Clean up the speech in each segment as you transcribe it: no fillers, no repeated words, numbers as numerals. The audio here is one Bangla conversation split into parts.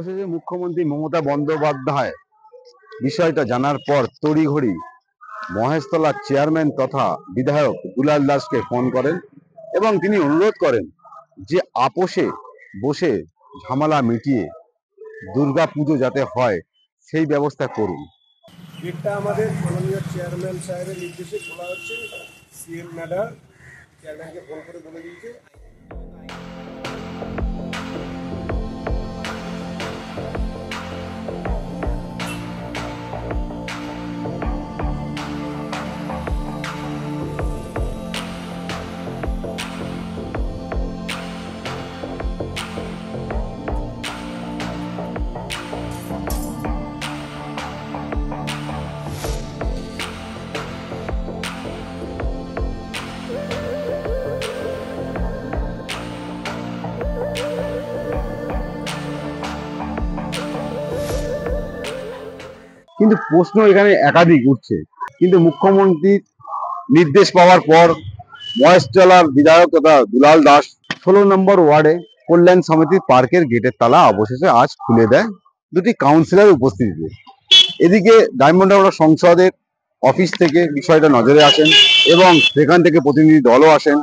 অবশেষে মুখ্যমন্ত্রী মমতা বন্দ্যোপাধ্যায় বিষয়টা জানার পর তড়িঘড়ি মহেশতলার চেয়ারম্যান তথা বিধায়ক দুলাল দাসকে ফোন করেন এবং তিনি অনুরোধ করেন যে আপোষে বসে ঝামেলা মিটিয়ে দুর্গা পুজো যাতে হয় সেই ব্যবস্থা করুন। গেটটা আমাদের মাননীয় চেয়ারম্যান সাহেবের নির্দেশে খোলা হচ্ছে। সিএম ম্যাডাম চেয়ারম্যানকে ফোন করে বলে দিয়েছে। কিন্তু প্রশ্ন এখানে একাধিক উঠছে, কিন্তু মুখ্যমন্ত্রীর নির্দেশ পাওয়ার পর মহেশতলার বিধায়ক তথা দুলাল দাস 16 নম্বর ওয়ার্ডে কল্যাণ সমিতির পার্কের গেটের তালা অবশেষে আজ খুলে দেয় দুটি কাউন্সিলর উপস্থিতিতে। এদিকে ডায়মন্ড হারবার সংসদের অফিস থেকে বিষয়টা নজরে আসেন এবং সেখান থেকে প্রতিনিধি দলও আসেন।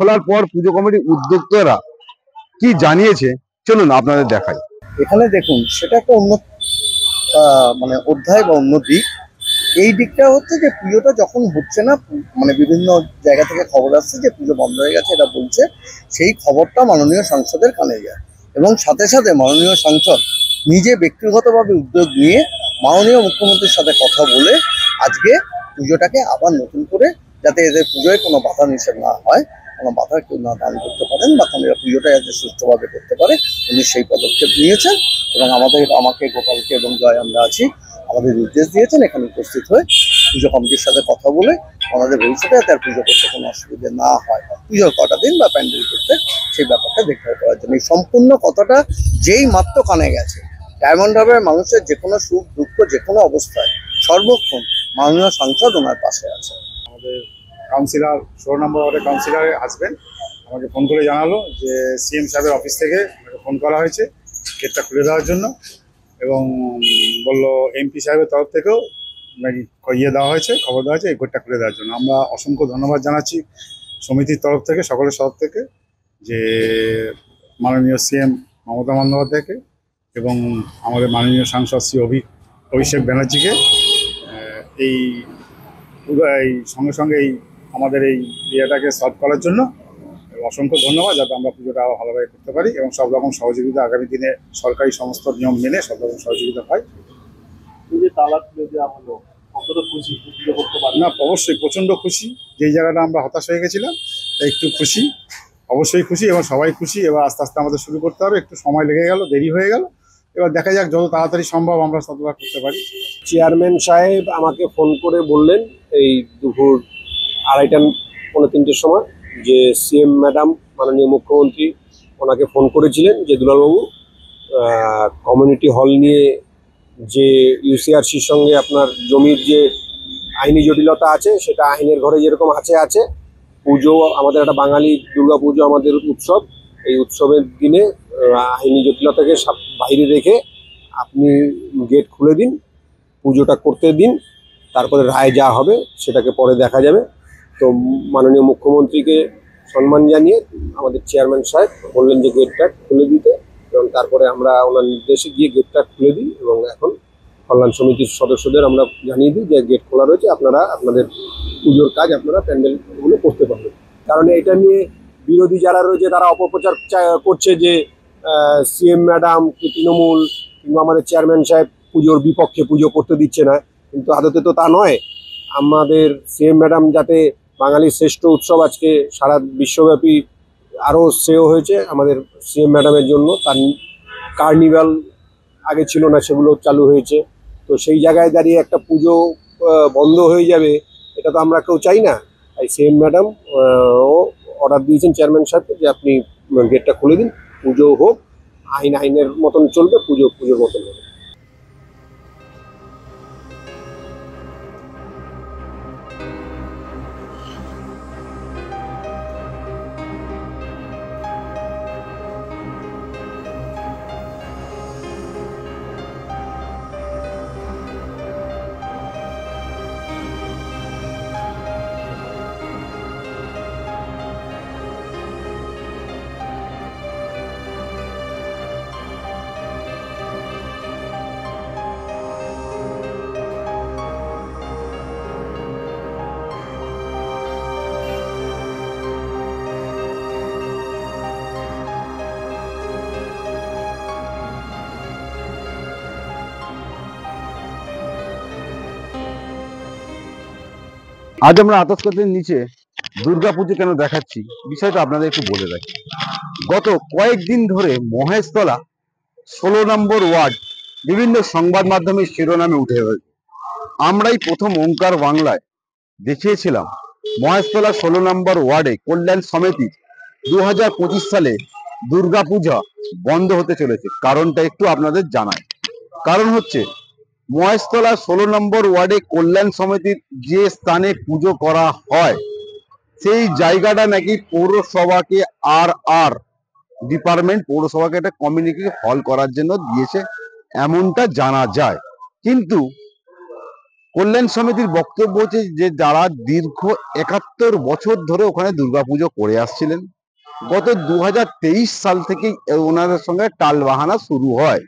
খোলার পর পুজো কমিটির উদ্যোক্তারা কি জানিয়েছে চলুন আপনাদের দেখাই। এখানে দেখুন, সেটা একটা অন্য অধ্যায় বা অন্য দিক। এই দিকটা হচ্ছে যে পুজোটা যখন হচ্ছে না, বিভিন্ন জায়গা থেকে খবর আসছে যে পুজো বন্ধ হয়ে গেছে, এটা বলছে। সেই খবরটা মাননীয় সাংসদের কানে যায় এবং সাথে সাথে মাননীয় সাংসদ নিজে ব্যক্তিগতভাবে উদ্যোগ নিয়ে মাননীয় মুখ্যমন্ত্রীর সাথে কথা বলে আজকে পুজোটাকে আবার নতুন করে, যাতে এদের পুজোয় কোনো বাধা নিষেধ না হয়, কোনো বাধা কেউ না দান করতে পারেন বা কোনো পুজোটা যাতে সুষ্ঠুভাবে করতে পারে, উনি সেই পদক্ষেপ নিয়েছেন এবং আমাকে গোপালকে এবং জয় আমরা আছি আমাদের নির্দেশ দিয়েছেন এখানে উপস্থিত হয়ে পুজো কমিটির সাথে কথা বলে আমাদের ভবিষ্যতে যাতে আর পুজো করতে কোনো অসুবিধা না হয়, পুজোর কটা দিন বা প্যান্ডেল করতে সেই ব্যাপারটা দেখভাল করার জন্য। এই সম্পূর্ণ কথাটা যেই মাত্র কানে গেছে, ডায়মন্ড হারবারের মানুষের যে কোনো সুখ দুঃখ যে কোনো অবস্থায় সর্বক্ষণ মাননীয় সাংসদ ওনার পাশে আছে। আমাদের কাউন্সিলর 16 নম্বর ওয়ার্ডের কাউন্সিলরের হাজবেন্ড আমাকে ফোন করে জানালো যে সিএম সাহেবের অফিস থেকে ফোন করা হয়েছে গেটটা খুলে দেওয়ার জন্য, এবং বললো এমপি সাহেবের তরফ থেকেও দেওয়া হয়েছে, খবর দেওয়া হয়েছে এই গেটটা খুলে দেওয়ার জন্য। আমরা অসংখ্য ধন্যবাদ জানাচ্ছি সমিতির তরফ থেকে, সকলের তরফ থেকে, যে মাননীয় সিএম মমতা বন্দ্যোপাধ্যায়কে এবং আমাদের মাননীয় সাংসদ শ্রী অভিষেক ব্যানার্জিকে এই সঙ্গে সঙ্গে আমাদের এই ইয়েটাকে সলভ করার জন্য অসংখ্য ধন্যবাদ, যাতে আমরা পুজোটা আরও ভালোভাবে করতে পারি এবং সব রকম সহযোগিতা আগামী দিনে সরকারি সমস্ত নিয়ম মেনে সব রকম সহযোগিতা পাই। তালা খুলে দেওয়া হলো, কতটা খুশি পুজো করতে পারি? না, অবশ্যই প্রচণ্ড খুশি। যেই জায়গাটা আমরা হতাশ হয়ে গেছিলাম একটু খুশি, অবশ্যই খুশি, এবং সবাই খুশি। এবার আস্তে আস্তে আমাদের শুরু করতে হবে, একটু সময় লেগে গেল, দেরি হয়ে গেল, এবার দেখা যাক যত তাড়াতাড়ি সম্ভব আমরা ততটা করতে পারি। চেয়ারম্যান সাহেব আমাকে ফোন করে বললেন এই দুপুর 2:30-3টের সময় যে সিএম ম্যাডাম মাননীয় মুখ্যমন্ত্রী ওনাকে ফোন করেছিলেন যে দুলালবাবু কমিউনিটি হল নিয়ে যে ইউসিআরসির সঙ্গে আপনার জমির যে আইনি জটিলতা আছে, সেটা আইনের ঘরে যেরকম আছে পুজো আমাদের একটা বাঙালি দুর্গা পুজো আমাদের উৎসব, এই উৎসবের দিনে আইনি জটিলতাকে বাইরে রেখে আপনি গেট খুলে দিন, পুজোটা করতে দিন, তারপরে রায় যা হবে সেটাকে পরে দেখা যাবে। তো মাননীয় মুখ্যমন্ত্রীকে সম্মান জানিয়ে আমাদের চেয়ারম্যান সাহেব বললেন যে গেটটা খুলে দিতে, এবং তারপরে আমরা ওনার নির্দেশে গিয়ে গেটটা খুলে দিই এবং এখন কল্যাণ সমিতির সদস্যদের আমরা জানিয়ে দিই যে গেট খোলা রয়েছে, আপনারা আপনাদের পুজোর কাজ আপনারা প্যান্ডেলগুলো করতে পারবেন। কারণ এটা নিয়ে বিরোধী যারা রয়েছে তারা অপপ্রচার করছে যে সিএম ম্যাডাম কি তৃণমূল কিংবা আমাদের চেয়ারম্যান সাহেব পুজোর বিপক্ষে, পুজো করতে দিচ্ছে না, কিন্তু আদতে তো তা নয়। আমাদের সিএম ম্যাডাম যাতে বাঙালির শ্রেষ্ঠ উৎসব আজকে সারা বিশ্বব্যাপী আরও শ্রেয় হয়েছে আমাদের সিএম ম্যাডামের জন্য, তার কার্নিভাল আগে ছিল না, সেগুলো চালু হয়েছে। তো সেই জায়গায় দাঁড়িয়ে একটা পুজো বন্ধ হয়ে যাবে, এটা তো আমরা কেউ চাই না। তাই সিএম ম্যাডাম ও অর্ডার দিয়েছেন চেয়ারম্যান সাহেবকে যে আপনি গেটটা খুলে দিন, পুজো হোক, আইনের মতন চলবে, পুজোর মতন হবে। আজ আমরা আতসকাতের নিচে দুর্গাপুজো কেন দেখাচ্ছি বিষয়টা আপনাদের একটু বলে রাখি। গত কয়েকদিন ধরে মহেশতলা 16 নম্বর ওয়ার্ড বিভিন্ন সংবাদ মাধ্যমের শিরোনামে উঠে হয়েছে। আমরাই প্রথম ওঙ্কার বাংলায় দেখিয়েছিলাম মহেশতলা 16 নম্বর ওয়ার্ডে কল্যাণ সমিতি 2025 সালে দুর্গাপূজা বন্ধ হতে চলেছে। কারণটা একটু আপনাদের জানাই। কারণ হচ্ছে মহেশতলা 16 নম্বর ওয়ার্ডে কল্যাণ সমিতির যে স্থানে পুজো করা হয় সেই জায়গাটা নাকি পৌরসভাকে আর ডিপার্টমেন্ট পৌরসভাকে একটা কমিউনিটি হল করার জন্য দিয়েছে, এমনটা জানা যায়। কিন্তু কল্যাণ সমিতির বক্তব্য হচ্ছে যে যারা দীর্ঘ 71 বছর ধরে ওখানে দুর্গাপুজো করে আসছিলেন, গত 2023 সাল থেকে ওনাদের সঙ্গে টালবাহানা শুরু হয়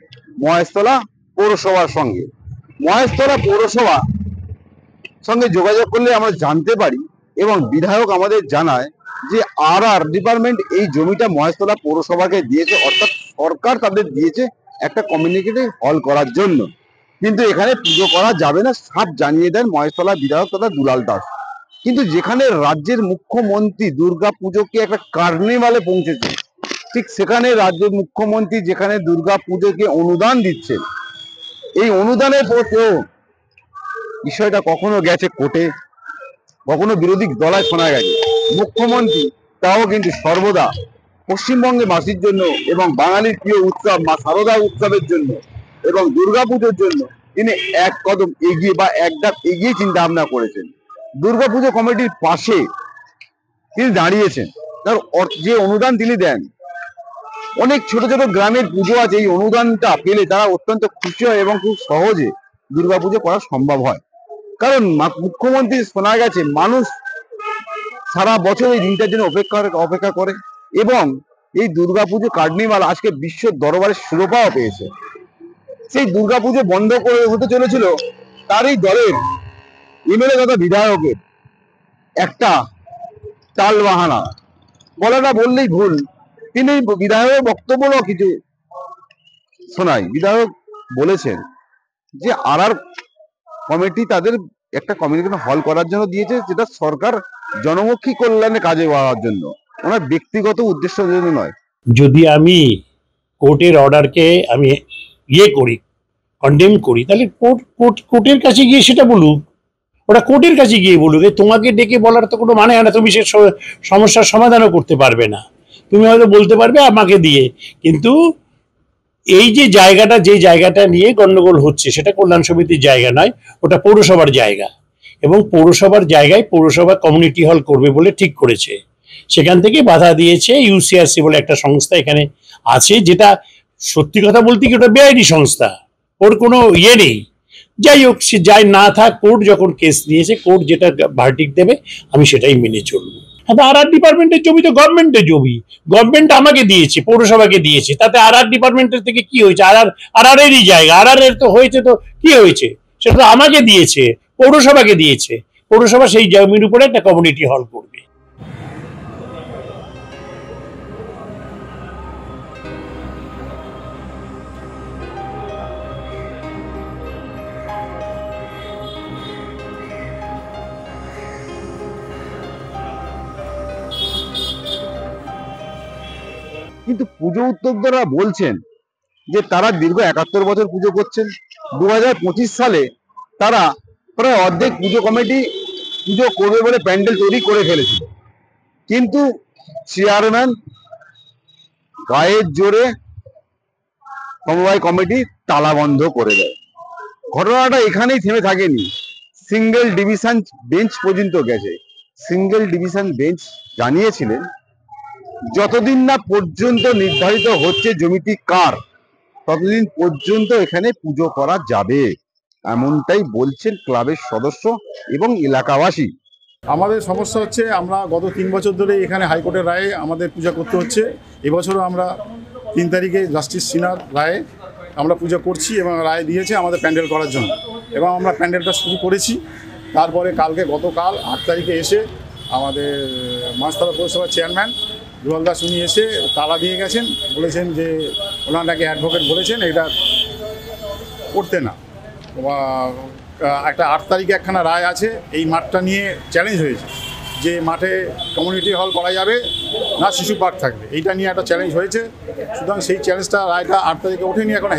মহেশতলা পৌরসভার সঙ্গে। মহেশতলা পৌরসভা সঙ্গে যোগাযোগ করলে আমরা জানতে পারি এবং বিধায়ক আমাদের জানায় যে আর ডিপার্টমেন্ট এই জমিটা মহেশতলা পৌরসভাকে দিয়েছে, অর্থাৎ সরকার তাদের দিয়েছে একটা কমিউনিটি হল করার জন্য। কিন্তু এখানে পুজো করা যাবে না, সাফ জানিয়ে দেন মহেশতলা বিধায়ক তথা দুলাল দাস। কিন্তু যেখানে রাজ্যের মুখ্যমন্ত্রী দুর্গা পুজোকে একটা কার্নিভালে পৌঁছেছে, ঠিক সেখানে রাজ্যের মুখ্যমন্ত্রী যেখানে দুর্গা পুজোকে অনুদান দিচ্ছে, এই অনুদানের পরেও বিষয়টা কখনো গেছে কোর্টে, কখনো বিরোধী দলায় শোনা গেছে। মুখ্যমন্ত্রী তাও কিন্তু সর্বদা পশ্চিমবঙ্গে বাসীর জন্য এবং বাঙালির প্রিয় উৎসব মা শারদা উৎসবের জন্য এবং দুর্গাপুজোর জন্য তিনি এক কদম এগিয়ে বা এক ধাপ এগিয়ে চিন্তা ভাবনা করেছেন। দুর্গাপুজো কমিটির পাশে তিনি দাঁড়িয়েছেন। তার যে অনুদান তিনি দেন, অনেক ছোট ছোট গ্রামের পুজো আছে, এই অনুদানটা পেলে তারা অত্যন্ত খুশি হয় এবং খুব সহজে দুর্গাপুজো করা সম্ভব হয়। কারণ মুখ্যমন্ত্রী শোনা গেছে মানুষ সারা বছর এই দিনটার জন্য অপেক্ষা করে এবং এই দুর্গাপুজো কার্নিভাল আজকে বিশ্ব দরবারে শিরোপাও পেয়েছে। সেই দুর্গাপুজো বন্ধ করে হতে চলেছিল তারই দলের এমএলএ তথা বিধায়কের একটা টালবাহানা, বলাটা বললেই ভুল। তিনি বিধায়কের বক্তব্য কিছু শোনাই। বিধায়ক বলেছেন যে আর কমিটি তাদের একটা কমিউনিটি হল করার জন্য দিয়েছে, যেটা সরকার জনমুখী কল্যাণে কাজে বাড়ার জন্য, ওনার ব্যক্তিগত উদ্দেশ্যের জন্য নয়। যদি আমি কোর্টের অর্ডারকে আমি করি, কন্ডেম করি, তাহলে কোর্টের কাছে গিয়ে সেটা বলুক, ওটা কোর্টের কাছে গিয়ে বলুক। তোমাকে ডেকে বলার তো কোনো মানে হয় না। তুমি সে সমস্যার সমাধানও করতে পারবে না। তুমি হয়তো বলতে পারবে আমাকে দিয়ে, কিন্তু এই যে জায়গাটা নিয়ে গন্ডগোল হচ্ছে সেটা কল্যাণ সমিতির জায়গা নয়, ওটা পৌরসভার জায়গা। এবং পৌরসভার জায়গায় পৌরসভা কমিউনিটি হল করবে বলে ঠিক করেছে। সেখান থেকে বাধা দিয়েছে ইউসিআরসি বলে একটা সংস্থা এখানে আছে, যেটা সত্যি কথা বলতে কি ওটা বেআইনি সংস্থা, ওর কোনো নেই। যাই হোক, সে যাই না থাক, কোর্ট যখন কেস নিয়েছে, কোর্ট যেটা ভার্ডিক্ট দেবে আমি সেটাই মেনে চলবো। আর ডিপার্টমেন্টের জমি তো গভর্নমেন্টের জমি, গভর্নমেন্ট আমাকে দিয়েছে, পৌরসভাকে দিয়েছে, তাতে আর ডিপার্টমেন্টের থেকে কি হয়েছে? আর এরই জায়গা, এর তো হয়েছে, তো কি হয়েছে? সেটা তো আমাকে দিয়েছে, পৌরসভাকে দিয়েছে। পৌরসভা সেই জমির উপরে একটা কমিউনিটি হল করবে। কিন্তু পুজো উদ্যোক্তারা বলছেন যে তারা দীর্ঘ 71 বছর পুজো করছেন। 2025 সালে তারা প্রায় অর্ধেক পুজো কমিটি পুজো করবে বলে প্যান্ডেল তৈরি করে ফেলেছিল, কিন্তু চেয়ারম্যান গায়ের জোরে সমবায় কমিটি তালা বন্ধ করে দেয়। ঘটনাটা এখানেই থেমে থাকেনি, সিঙ্গেল ডিভিশন বেঞ্চ পর্যন্ত গেছে। সিঙ্গেল ডিভিশন বেঞ্চ জানিয়েছিলেন যতদিন না পর্যন্ত নির্ধারিত হচ্ছে জমিটি কার, ততদিন পর্যন্ত এখানে পুজো করা যাবে, এমনটাই বলছেন ক্লাবের সদস্য এবং এলাকাবাসী। আমাদের সমস্যা হচ্ছে আমরা গত 3 বছর ধরে এখানে হাইকোর্টের রায়ে আমাদের পূজা করতে হচ্ছে। এবছরও আমরা 3 তারিখে জাস্টিস সিনহার রায়ে আমরা পূজা করছি এবং রায় দিয়েছে আমাদের প্যান্ডেল করার জন্য, এবং আমরা প্যান্ডেলটা শুরু করেছি। তারপরে গতকাল 8 তারিখে এসে আমাদের মাছতলা পৌরসভার চেয়ারম্যান দুলাল দাস উনি এসে তালা দিয়ে গেছেন, বলেছেন যে ওনাকে অ্যাডভোকেট বলেছেন এটা করতে না। একটা 8 তারিখে একখানা রায় আছে, এই মাঠটা নিয়ে চ্যালেঞ্জ হয়েছে যে মাঠে কমিউনিটি হল করা যাবে না শিশু পার্ক থাকবে, এইটা নিয়ে একটা চ্যালেঞ্জ হয়েছে। সুতরাং সেই চ্যালেঞ্জটা রায়টা 8 তারিখে ওঠেনি, এখন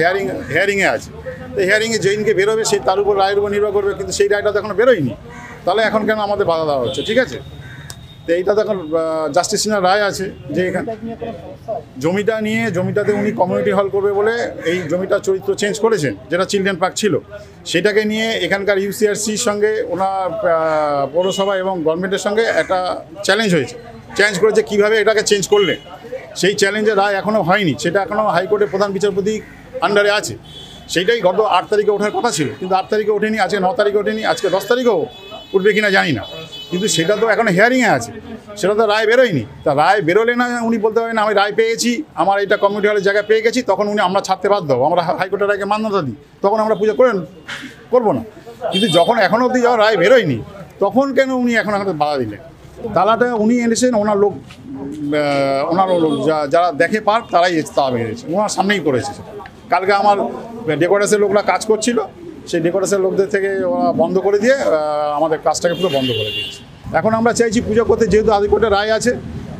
হিয়ারিংয়ে আছে। তো হিয়ারিংয়ে যেদিনকে বেরোবে সেই তার উপর রায়ের উপর নির্ভর করবে, কিন্তু সেই রায়টা তো এখনো বেরোয়নি, তাহলে এখন কেন আমাদের বাধা দেওয়া হচ্ছে? ঠিক আছে, তো এইটা তো এখন জাস্টিস সিনহার রায় আছে যে এখানে জমিটাতে উনি কমিউনিটি হল করবে বলে এই জমিটার চরিত্র চেঞ্জ করেছেন, যেটা চিলড্রেন পার্ক ছিল, সেটাকে নিয়ে এখানকার ইউসিআরসির সঙ্গে ওনার পৌরসভা এবং গভর্নমেন্টের সঙ্গে একটা চ্যালেঞ্জ হয়েছে। চ্যালেঞ্জ করেছে কীভাবে এটাকে চেঞ্জ করলে, সেই চ্যালেঞ্জের রায় এখনও হয়নি, সেটা এখনও হাইকোর্টের প্রধান বিচারপতি আন্ডারে আছে। সেইটাই গত 8 তারিখে ওঠার কথা ছিল, কিন্তু 8 তারিখে ওঠেনি, আজকে 9 তারিখে ওঠেনি, আজকে 10 তারিখেও উঠবে কিনা জানি না, কিন্তু সেটা তো এখনো হিয়ারিংয়ে আছে, সেটা তো রায় বেরোয়নি। তা রায় বেরোলে না উনি বলতে পারেন আমি রায় পেয়েছি, আমার এটা কমিউনিটি হলের জায়গায় পেয়ে গেছি, তখন আমরা ছাড়তে বাধ্য হবো, আমরা হাইকোর্টের রায়কে মান্যতা দিই, তখন আমরা পুজো করবো না। কিন্তু যখন এখনও অবধি যাওয়ার রায় বেরোয়নি, তখন কেন উনি এখন বাধা দিলেন? তালাটা উনি এনেছেন, ওনার লোক যারা দেখে পার্ক তারাই তালা ভেঙেছে, ওনার সামনেই করেছে। কালকে আমার ডেকোরেশনের লোকরা কাজ করছিল, সেই ডেকোরেশনের লোকদের থেকে ওরা বন্ধ করে দিয়ে আমাদের কাজটাকে পুরো বন্ধ করে দিয়েছে। এখন আমরা চাইছি পুজো করতে, যেহেতু হাইকোর্টের রায় আছে,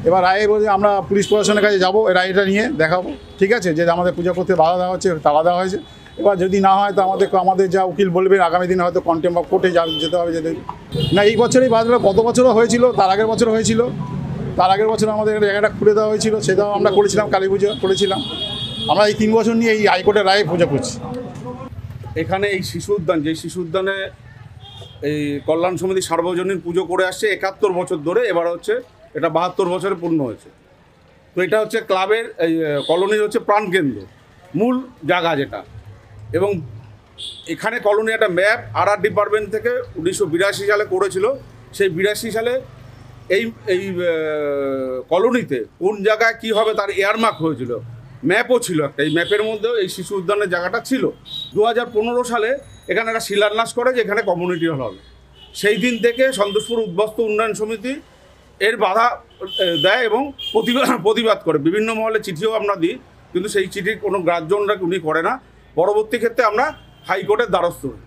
এবার রায়ে বলে আমরা পুলিশ প্রশাসনের কাছে যাবো, এই রায়টা নিয়ে দেখাবো, ঠিক আছে, যে আমাদের পুজো করতে বাধা দেওয়া হচ্ছে, তালা দেওয়া হয়েছে। এবার যদি না হয় তো আমাদের যা উকিল বলবেন আগামী দিনে হয়তো কন্টেম্প অফ কোর্টে যেতে হবে। না এই বছরই বাদলা, গত বছরও হয়েছিল, তার আগের বছর হয়েছিল, তার আগের বছর আমাদের জায়গাটা খুলে দেওয়া হয়েছিল, সেটাও আমরা করেছিলাম, কালী পুজো করেছিলাম। আমরা এই 3 বছর নিয়ে এই হাইকোর্টের রায়ে পুজো করছি। এখানে এই শিশু উদ্যান, যে শিশু উদ্যানে এই কল্যাণ সমিতি সার্বজনীন পুজো করে আসছে 71 বছর ধরে, এবার হচ্ছে এটা 72 বছরে পূর্ণ হয়েছে। তো এটা হচ্ছে ক্লাবের এই কলোনির হচ্ছে প্রাণকেন্দ্র, মূল জায়গা যেটা। এবং এখানে কলোনি একটা ম্যাপ আর ডিপার্টমেন্ট থেকে 1982 সালে করেছিল। সেই 82 সালে এই কলোনিতে কোন জায়গায় কী হবে তার এয়ারমার্ক হয়েছিল, ম্যাপও ছিল একটা, এই ম্যাপের মধ্যেও এই শিশু উদ্যানের জায়গাটা ছিল। 2015 সালে এখানে একটা শিলান্যাস করে যে এখানে কমিউনিটি হল হবে। সেই দিন থেকে সন্তোষপুর উদ্বস্ত উন্নয়ন সমিতি এর বাধা দেয় এবং প্রতিবাদ করে, বিভিন্ন মহলে চিঠিও আমরা দিই, কিন্তু সেই চিঠির কোনো গ্রাহ্য উনি করে না। পরবর্তী ক্ষেত্রে আমরা হাইকোর্টের দ্বারস্থ হই।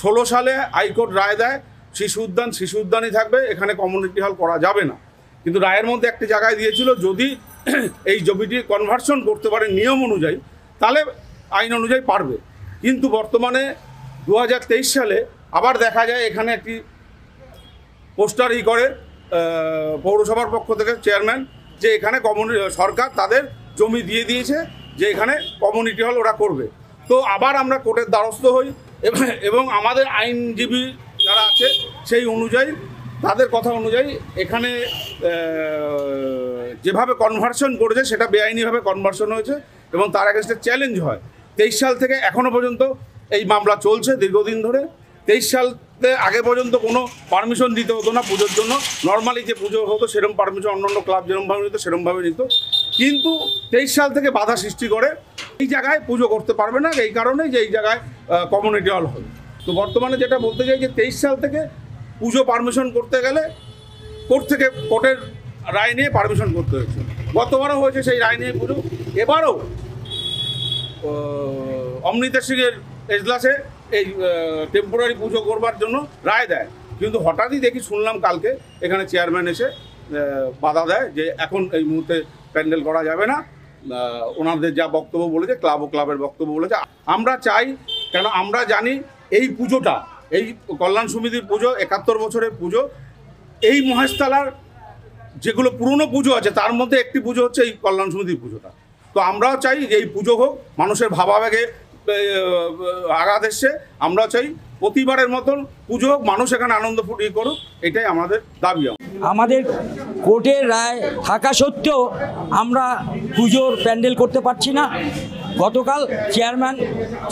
16 সালে হাইকোর্ট রায় দেয় শিশু উদ্যানই থাকবে, এখানে কমিউনিটি হল করা যাবে না। কিন্তু রায়ের মধ্যে একটি জায়গায় দিয়েছিল যদি এই জমিটি কনভার্সন করতে পারে নিয়ম অনুযায়ী, তাহলে আইন অনুযায়ী পারবে। কিন্তু বর্তমানে 2023 সালে আবার দেখা যায় এখানে একটি পোস্টার করে পৌরসভার পক্ষ থেকে চেয়ারম্যান, যে এখানে সরকার তাদের জমি দিয়ে দিয়েছে, যে এখানে কমিউনিটি হল ওরা করবে। তো আবার আমরা কোর্টের দ্বারস্থ হই এবং আমাদের আইনজীবী যারা আছে সেই অনুযায়ী, তাদের কথা অনুযায়ী এখানে যেভাবে কনভার্সন করেছে সেটা বেআইনিভাবে কনভার্সন হয়েছে এবং তার এগেনস্টে চ্যালেঞ্জ হয়। 23 সাল থেকে এখনও পর্যন্ত এই মামলা চলছে দীর্ঘদিন ধরে। 23 সালতে আগে পর্যন্ত কোনো পারমিশন দিতে হতো না পুজোর জন্য, নর্মালি যে পুজো হতো সেরকম পারমিশন অন্যান্য ক্লাব যেরকমভাবে নিত সেরকমভাবে নিত। কিন্তু 23 সাল থেকে বাধা সৃষ্টি করে এই জায়গায় পুজো করতে পারবে না, এই কারণেই যে এই জায়গায় কমিউনিটি হল হবে। তো বর্তমানে যেটা বলতে চাই যে 23 সাল থেকে পুজো পারমিশন করতে গেলে কোর্টের রায় নিয়ে পারমিশন করতে হয়েছে। গতবারও হয়েছে সেই রায় নিয়ে পুজো, এবারও অমৃতা সিংয়ের এজলাসে এই টেম্পোরারি পুজো করবার জন্য রায় দেয়। কিন্তু হঠাৎই শুনলাম কালকে এখানে চেয়ারম্যান এসে বাধা দেয় যে এখন এই মুহূর্তে প্যান্ডেল করা যাবে না। ওনাদের যা বক্তব্য বলেছে, ক্লাবের বক্তব্য বলেছে। আমরা চাই, কেন আমরা জানি এই পুজোটা এই কল্যাণ সমিতির পুজো 71 বছরের পুজো। এই মহেশতলার যেগুলো পুরনো পুজো আছে তার মধ্যে একটি পুজো হচ্ছে এই কল্যাণ সমিতির পুজোটা। তো আমরাও চাই যে এই পুজো হোক, মানুষের ভাবাবেগে আঘাত এসছে, আমরাও চাই প্রতিবারের মতন পুজো হোক, মানুষ এখানে আনন্দ ফুটিয়ে করুক, এটাই আমাদের দাবি। আমাদের কোর্টের রায় থাকা সত্ত্বেও আমরা পুজোর প্যান্ডেল করতে পারছি না। গতকাল চেয়ারম্যান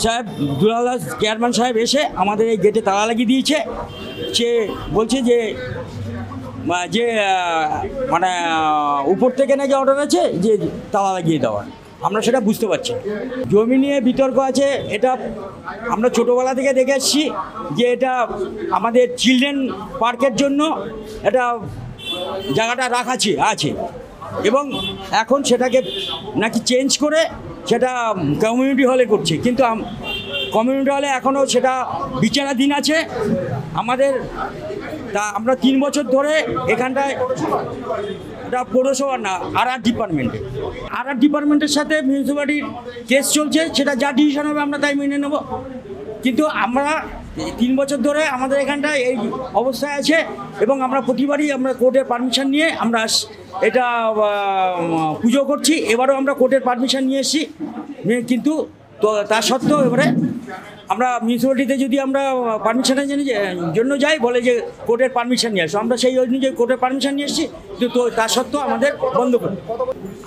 সাহেব, দুলাল দাস চেয়ারম্যান সাহেব এসে আমাদের এই গেটে তালা লাগিয়ে দিয়েছে। সে বলছে যে মানে উপর থেকে নাকি অর্ডার আছে যে তালা লাগিয়ে দেওয়ার। আমরা সেটা বুঝতে পারছি। জমি নিয়ে বিতর্ক আছে, এটা আমরা ছোটোবেলা থেকে দেখে এসেছি যে এটা আমাদের চিলড্রেন পার্কের জন্য এটা জায়গাটা রাখা আছে এবং এখন সেটাকে নাকি চেঞ্জ করে সেটা কমিউনিটি হলে করছে, কিন্তু কমিউনিটি হলে এখনও সেটা বিচারাধীন আছে আমাদের। তা আমরা 3 বছর ধরে এখানটায় এটা পৌরসভা না আর ডিপার্টমেন্টের সাথে মিউনিসিপ্যালিটির কেস চলছে, সেটা যা ডিসিশন হবে আমরা তাই মেনে নেব। কিন্তু আমরা 3 বছর ধরে আমাদের এখানটায় এই অবস্থায় আছে এবং আমরা প্রতিবারই আমরা কোর্টের পারমিশন নিয়ে আমরা এটা পুজো করছি। এবারও আমরা কোর্টের পারমিশন নিয়ে এসেছি, কিন্তু তো তার সত্ত্বেও এবারে আমরা মিউনিসিপ্যালিটিতে যদি আমরা পারমিশনের জন্য যাই, বলে যে কোর্টের পারমিশন নিয়ে আসো। আমরা সেই অনুযায়ী কোর্টের পারমিশন নিয়ে এসেছি, কিন্তু তার সত্ত্বেও আমাদের বন্ধ করে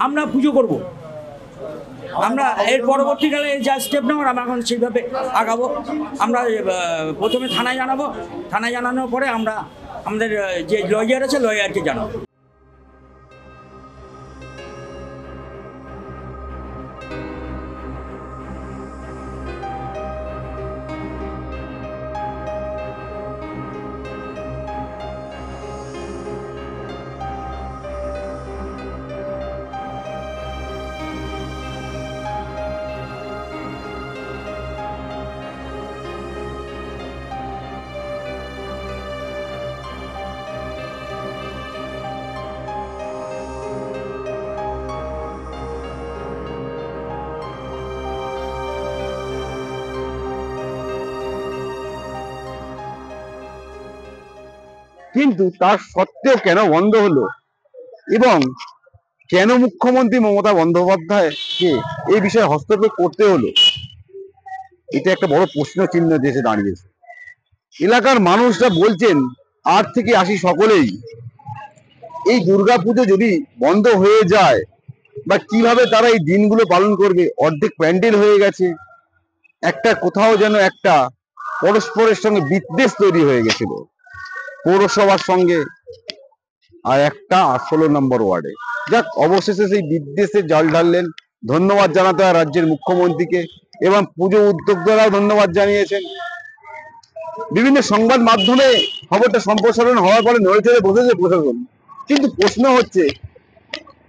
আমরা পুজো করব। আমরা এর পরবর্তীকালে যা স্টেপ নেওয়ার আমরা এখন সেইভাবে আগাবো। আমরা প্রথমে থানায় জানাবো, থানায় জানানোর পরে আমরা আমাদের যে লয়ার আছে লয়ারকে জানাবো। কিন্তু তার সত্ত্বেও কেন বন্ধ হলো এবং কেন মুখ্যমন্ত্রী মমতা বন্দ্যোপাধ্যায়কে এই বিষয়ে হস্তক্ষেপ করতে হলো, এটা একটা বড় প্রশ্ন চিহ্ন দেশে দাঁড়িয়েছে। এলাকার মানুষরা বলছেন 8 থেকে 80 সকলেই এই দুর্গাপুজো যদি বন্ধ হয়ে যায় বা কিভাবে তারা এই দিনগুলো পালন করবে। অর্ধেক প্যান্ডেল হয়ে গেছে, একটা কোথাও যেন একটা পরস্পরের সঙ্গে বিদ্বেষ তৈরি হয়ে গেছিল পৌরসভার সঙ্গে আর একটা 16 নম্বর ওয়ার্ডে। যাক, অবশেষে সেই বিদ্বেষে জল ঢাললেন। ধন্যবাদ জানাতে হয় রাজ্যের মুখ্যমন্ত্রীকে এবং পুজো উদ্যোক্তারাও ধন্যবাদ জানিয়েছেন। বিভিন্ন সংবাদ মাধ্যমে খবরটা সম্প্রসারণ হওয়ার পরে নড়েচড়ে বসেছে প্রশাসন। কিন্তু প্রশ্ন হচ্ছে,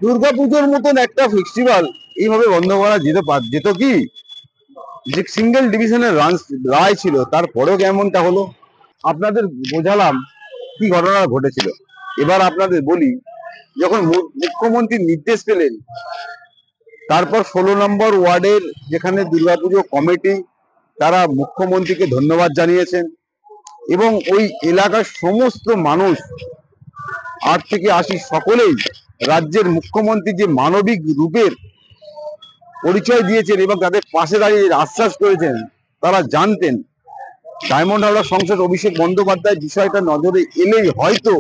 দুর্গাপুজোর মতন একটা ফেস্টিভ্যাল এইভাবে বন্ধ করা যেত কি? যে সিঙ্গেল ডিভিশনের রায় ছিল, তারপরেও কেমনটা হলো। আপনাদের বোঝালাম কি ঘটনা ঘটেছিল। এবার আপনাদের বলি, যখন মুখ্যমন্ত্রী নির্দেশ পেলেন, তারপর 16 নম্বর ওয়ার্ডের যেখানে দুর্গাপুজো কমিটি তারা মুখ্যমন্ত্রীকে ধন্যবাদ জানিয়েছেন এবং ওই এলাকার সমস্ত মানুষ 8 থেকে 80 সকলেই রাজ্যের মুখ্যমন্ত্রী যে মানবিক রূপের পরিচয় দিয়েছেন এবং তাদের পাশে দাঁড়িয়ে আশ্বাস করেছেন। তারা জানতেন ডায়মন্ড হারবার সাংসদ অভিষেক বন্দ্যোপাধ্যায় বিষয়টা নজরে এলেই হয়তো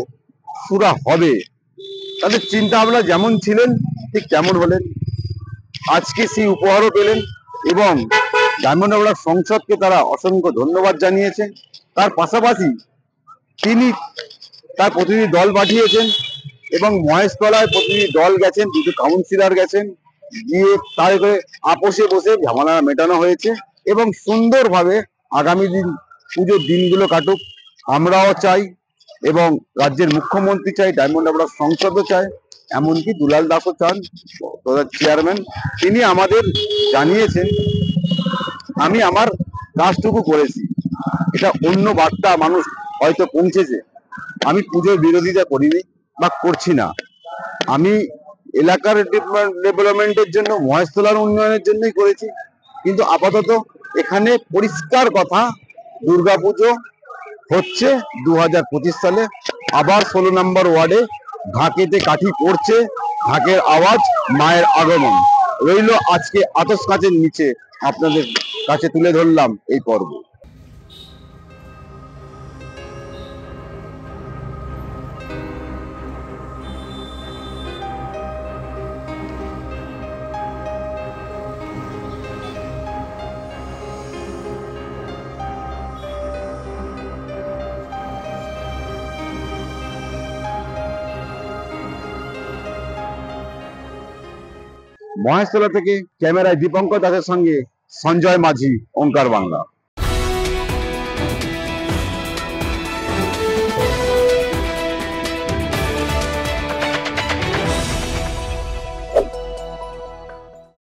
সুরা হবে। তাদের চিন্তা ভাবনা যেমন ছিলেন ঠিক তেমন হলেন। আজকে সেই উপহারও পেলেন এবং ডায়মন্ড হারবার সংসদকে তারা অসংখ্য ধন্যবাদ জানিয়েছেন। তার পাশাপাশি তিনি তার প্রতিনিধি দল পাঠিয়েছেন এবং মহেশতলায় প্রতিনিধি দল গেছেন, 2 কাউন্সিলর গেছেন, গিয়ে তারপরে আপোষে বসে ঝামেলা মেটানো হয়েছে এবং সুন্দরভাবে আগামী দিন পুজোর দিনগুলো কাটুক আমরাও চাই এবং রাজ্যের মুখ্যমন্ত্রী চাই, ডায়মন্ড হারবার সংসদও চায়, এমনকি দুলাল দাসও চান, চেয়ারম্যান। তিনি আমাদের জানিয়েছেন, আমি আমার কাজটুকু করেছি। এটা অন্য বার্তা মানুষ হয়তো পৌঁছেছে। আমি পুজোর বিরোধিতা করিনি বা করছি না। আমি এলাকার ডেভেলপমেন্টের জন্য, মহেশতলার উন্নয়নের জন্যই করেছি। কিন্তু আপাতত এখানে পরিষ্কার কথা, দুর্গাপুজো হচ্ছে 2025 সালে আবার 16 নম্বর ওয়ার্ডে ঢাকেতে কাঠি পড়ছে, ঢাকের আওয়াজ, মায়ের আগমন। রইল আজকে আতস কাচের নিচে আপনাদের কাছে তুলে ধরলাম এই পর্ব। মহেশতলা থেকে ক্যামেরায় দীপঙ্কর দাসের সঙ্গে সঞ্জয় মাঝি, ওঙ্কার বাংলা।